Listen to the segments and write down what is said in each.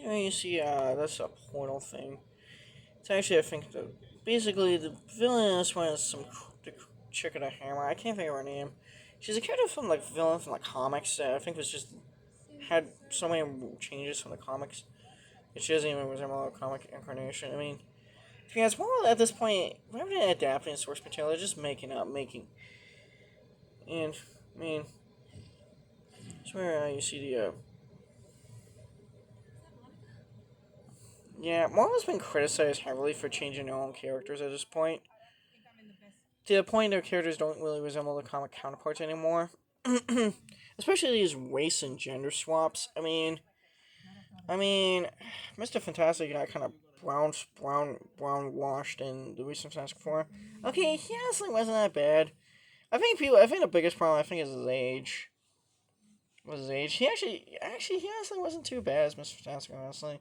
Anyway, you see, that's a portal thing. It's actually, I think, basically the villain in this one is the chick with a hammer. I can't think of her name. She's a character from like villain from the comics that I think was just had so many changes from the comics. She doesn't even resemble a comic incarnation. I mean, to be honest, more at this point, rather than adapting source material, they're just making up, making. And, I mean, it's where you see the, yeah, Marvel's been criticized heavily for changing their own characters at this point. To the point their characters don't really resemble the comic counterparts anymore. Especially these race and gender swaps. I mean, Mr. Fantastic got kind of brown washed in the recent Fantastic Four. Okay, he honestly wasn't that bad. I think the biggest problem is his age. Was his age? He honestly wasn't too bad as Mr. Fantastic. Honestly,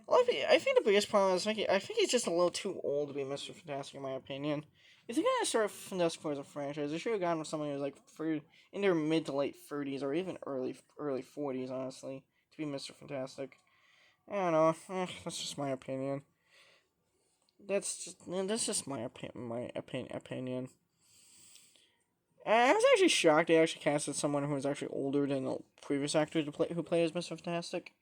well, I think the biggest problem is I think he's just a little too old to be Mr. Fantastic in my opinion. If they're gonna start Fantastic Four as a franchise, they should have gone with someone who's like in their mid to late 30s or even early 40s, honestly, to be Mr. Fantastic. I don't know. That's just my opinion. That's just my opinion. I was actually shocked they actually casted someone who was actually older than the previous actor who played as Mr. Fantastic.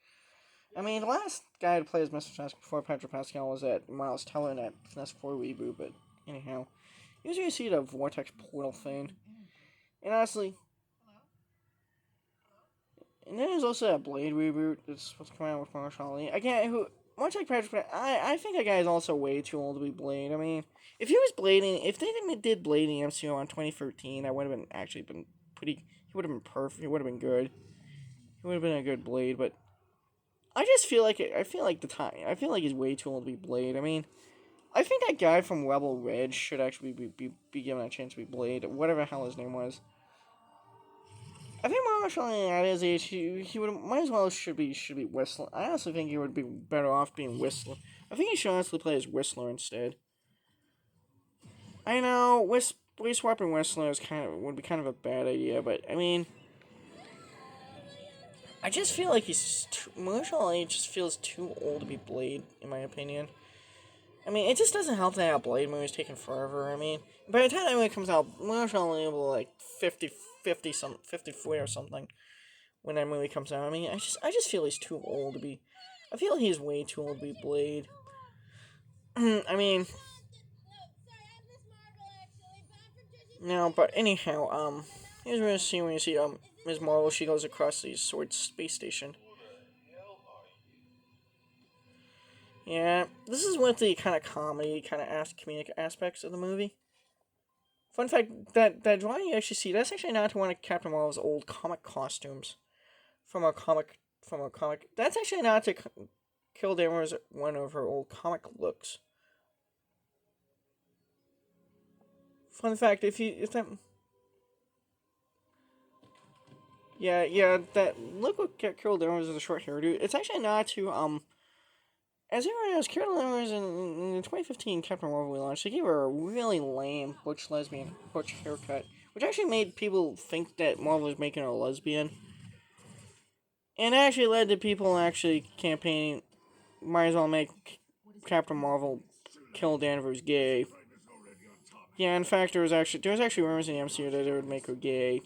I mean, the last guy to play as Mr. Fantastic before Patrick Pascal was that Miles Teller in that Fantastic Four reboot, but anyhow. Usually you see the Vortex Portal thing. And honestly, and then there's also that Blade reboot that's supposed to come out with Marshall Ali. Again, much like Patrick, I think that guy is also way too old to be Blade. I mean, if he was blading, if they did Blade in the MCU in 2013, that would have been pretty. He would have been perfect. He would have been good. He would have been a good Blade. But I just feel like I feel like I feel like he's way too old to be Blade. I mean, I think that guy from Rebel Ridge should actually be given a chance to be Blade. Whatever the hell his name was. I think Marshall at his age, he would might as well should be Whistler. I honestly think he would be better off being Whistler. I think he should honestly play as Whistler instead. I know swapping Whistler would be kind of a bad idea, but I mean, I just feel like Marshall Ali just feels too old to be Blade, in my opinion. I mean, it just doesn't help that our Blade movie's taking forever. I mean, by the time that movie comes out, Marshall Ali will be like 54 or something when that movie comes out. I mean, I just feel he's too old to be. I feel he's way too old to be Blade. I mean, no, but anyhow, here's what you see when you see Ms. Marvel. She goes across the Sword space station. Yeah, this is one of the kind of comedy, kind of comedic aspects of the movie. Fun fact: that drawing you actually see, that's actually not one of Captain Marvel's old comic costumes from a comic. That's actually not to Kill Danvers one of her old comic looks. Fun fact: if that, yeah, that look what Carol Danvers is a short hairdo. It's actually not to As everyone knows, Carol Danvers in the 2015 Captain Marvel launch, they gave her a really lame butch haircut, which actually made people think that Marvel was making her a lesbian. And actually led to people actually campaigning, might as well make Captain Marvel kill Danvers gay. Yeah, in fact, there was actually rumors in the MCU that they would make her gay.